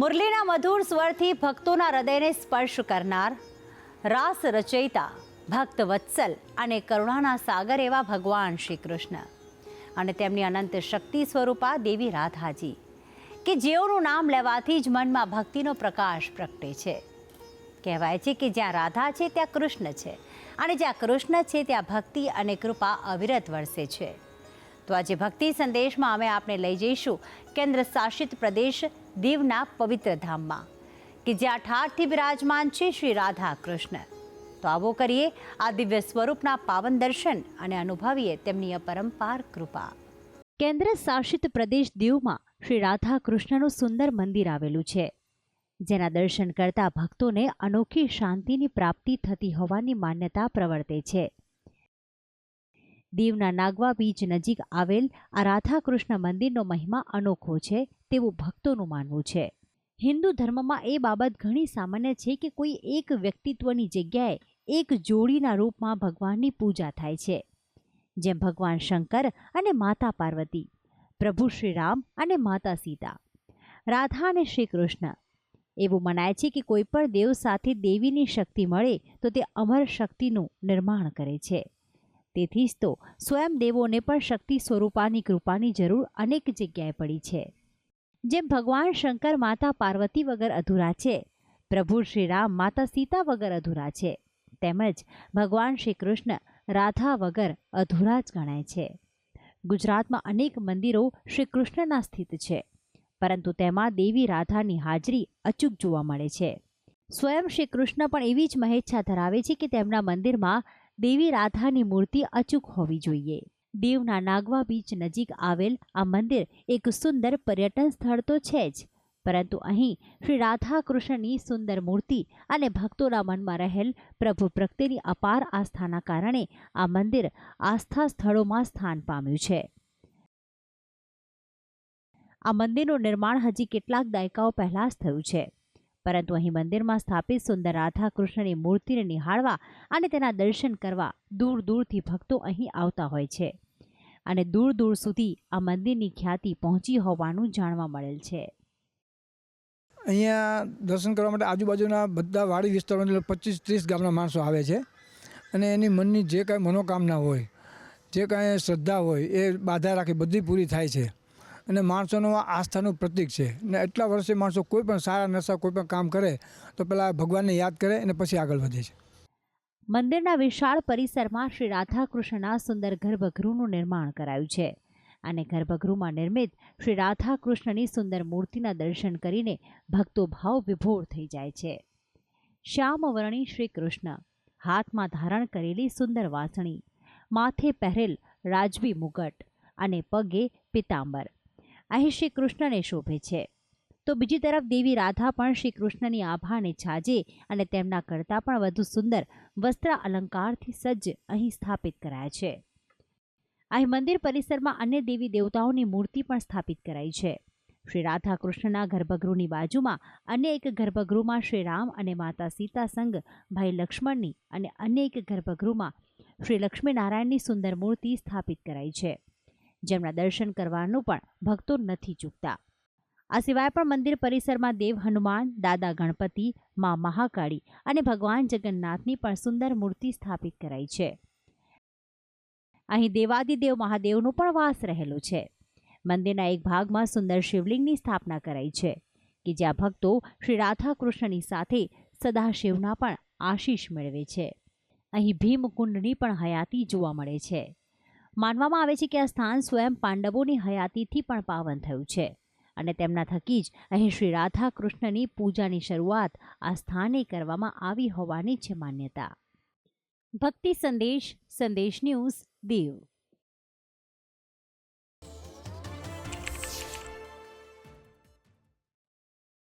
મુરલીના મધુર સ્વરથી ભક્તોના હૃદયને સ્પર્શ કરનાર રાસ રચયિતા, ભક્ત વત્સલ અને કરુણાના સાગર એવા ભગવાન શ્રી કૃષ્ણ અને તેમની અનંત શક્તિ સ્વરૂપા દેવી રાધાજી કે જેઓનું નામ લેવાથી જ મનમાં ભક્તિનો પ્રકાશ પ્રગટે છે. કહેવાય છે કે જ્યાં રાધા છે ત્યાં કૃષ્ણ છે અને જ્યાં કૃષ્ણ છે ત્યાં ભક્તિ અને કૃપા અવિરત વરસે છે. તો આજે ભક્તિ સંદેશમાં અમે આપને લઈ જઈશું કેન્દ્ર શાસિત પ્રદેશ દીવના પવિત્ર ધામમાં કે જ્યાં ઠાઠથી બિરાજમાન છે શ્રી રાધા કૃષ્ણ. તો આવો કરીએ આ દિવ્ય સ્વરૂપના પાવન દર્શન અને અનુભવીએ તેમની અપરંપાર કૃપા. કેન્દ્ર શાસિત પ્રદેશ દીવમાં શ્રી રાધા કૃષ્ણનું સુંદર મંદિર આવેલું છે, જેના દર્શન કરતા ભક્તોને અનોખી શાંતિની પ્રાપ્તિ થતી હોવાની માન્યતા પ્રવર્તે છે. દીવના નાગવા બીચ નજીક આવેલ આ રાધાકૃષ્ણ મંદિરનો મહિમા અનોખો છે તેવું ભક્તોનું માનવું છે. હિન્દુ ધર્મમાં એ બાબત ઘણી સામાન્ય છે કે કોઈ એક વ્યક્તિત્વની જગ્યાએ એક જોડીના રૂપમાં ભગવાનની પૂજા થાય છે, જેમ ભગવાન શંકર અને માતા પાર્વતી, પ્રભુ શ્રી રામ અને માતા સીતા, રાધા અને શ્રી કૃષ્ણ. એવું મનાય છે કે કોઈ પણ દેવ સાથે દેવીની શક્તિ મળે તો તે અમર શક્તિનું નિર્માણ કરે છે. તેથી જ તો સ્વયં દેવોને પણ શક્તિ સ્વરૂપાની કૃપાની જરૂર અનેક જગ્યાએ પડી છે. જેમ ભગવાન શંકર માતા પાર્વતી વગર અધૂરા છે, પ્રભુ શ્રી રામ માતા સીતા વગર અધૂરા છે, તેમજ ભગવાન શ્રી કૃષ્ણ રાધા વગર અધૂરા જ ગણાય છે. ગુજરાતમાં અનેક મંદિરો શ્રી કૃષ્ણના સ્થિત છે, પરંતુ તેમાં દેવી રાધાની હાજરી અચૂક જોવા મળે છે. સ્વયં શ્રી કૃષ્ણ પણ એવી જ મહેચ્છા ધરાવે છે કે તેમના મંદિરમાં દેવી રાધાની મૂર્તિ અચૂક હોવી જોઈએ. દીવના નાગવા બીચ નજીક આવેલ આ મંદિર એક સુંદર પર્યટન સ્થળ તો છે જ, પરંતુ અહીં શ્રી રાધા કૃષ્ણની સુંદર મૂર્તિ અને ભક્તોના મનમાં રહેલ પ્રભુ પ્રત્યેની અપાર આસ્થાના કારણે આ મંદિર આસ્થા સ્થળોમાં સ્થાન પામ્યું છે. આ મંદિરનું નિર્માણ હજી કેટલાક દાયકાઓ પહેલા જ થયું છે, પરંતુ અહીં મંદિરમાં સ્થાપિત સુંદર રાધા કૃષ્ણની મૂર્તિને નિહાળવા અને તેના દર્શન કરવા દૂર દૂરથી ભક્તો અહીં આવતા હોય છે અને દૂર દૂર સુધી આ મંદિરની ખ્યાતિ પહોંચી હોવાનું જાણવા મળેલ છે. અહીંયા દર્શન કરવા માટે આજુબાજુના બધા વાડી વિસ્તારોની 25-30 ગામના માણસો આવે છે અને એની મનની જે કાંઈ મનોકામના હોય, જે કાંઈ શ્રદ્ધા હોય એ બાધા રાખી બધી પૂરી થાય છે અને માણસોનો આસ્થાનું પ્રતીક છે. ને એટલા વર્ષે માણસો કોઈ પણ સારા નશા કોઈ પણ કામ કરે તો પહેલાં ભગવાનને યાદ કરે અને પછી આગળ વધે છે. મંદિરના વિશાળ પરિસરમાં શ્રી રાધા કૃષ્ણના સુંદર ગર્ભગૃહનું નિર્માણ કરાયું છે અને ગર્ભગૃહમાં નિર્મિત શ્રી રાધા કૃષ્ણની સુંદર મૂર્તિના દર્શન કરીને ભક્તો ભાવ વિભોર થઈ જાય છે. શ્યામવર્ણી શ્રી કૃષ્ણ, હાથમાં ધારણ કરેલી સુંદર વાસણી, માથે પહેરેલ રાજવી મુગટ અને પગે પિતાંબર અહીં શ્રી કૃષ્ણને શોભે છે. તો બીજી તરફ દેવી રાધા પણ શ્રી કૃષ્ણની આભાને છાજે અને તેમના કરતાં પણ વધુ સુંદર વસ્ત્ર અલંકારથી સજ્જ અહીં સ્થાપિત કરાયા છે. અહીં મંદિર પરિસરમાં અન્ય દેવી દેવતાઓની મૂર્તિ પણ સ્થાપિત કરાઈ છે. શ્રી રાધા કૃષ્ણના ગર્ભગૃહની બાજુમાં અન્ય એક ગર્ભગૃહમાં શ્રી રામ અને માતા સીતા સંગ ભાઈ લક્ષ્મણની અને અન્ય એક ગર્ભગૃહમાં શ્રી લક્ષ્મીનારાયણની સુંદર મૂર્તિ સ્થાપિત કરાઈ છે, જેમના દર્શન કરવાનું પણ ભક્તો નથી ચૂકતા. આ સિવાય પણ મંદિર પરિસરમાં દેવ હનુમાન, દાદા ગણપતિ, મા મહાકાળી અને ભગવાન જગન્નાથની પણ સુંદર મૂર્તિ સ્થાપિત કરાઈ છે. અહીં દેવાદિદેવ મહાદેવનો પણ વાસ રહેલો છે. મંદિરના એક ભાગમાં સુંદર શિવલિંગની સ્થાપના કરાઈ છે કે જ્યાં ભક્તો શ્રી રાધા કૃષ્ણની સાથે સદાશિવના પણ આશીષ મેળવે છે. અહીં ભીમકુંડની પણ હયાતી જોવા મળે છે. માનવામાં આવે છે કે આ સ્થાન સ્વયં પાંડવોની હયાતીથી પણ પાવન થયું છે અને તેમના થકી જ અહીં શ્રી રાધા કૃષ્ણની પૂજાની શરૂઆત આ સ્થાને કરવામાં આવી હોવાની છે માન્યતા. ભક્તિ સંદેશ, સંદેશ ન્યૂઝ, દીવ.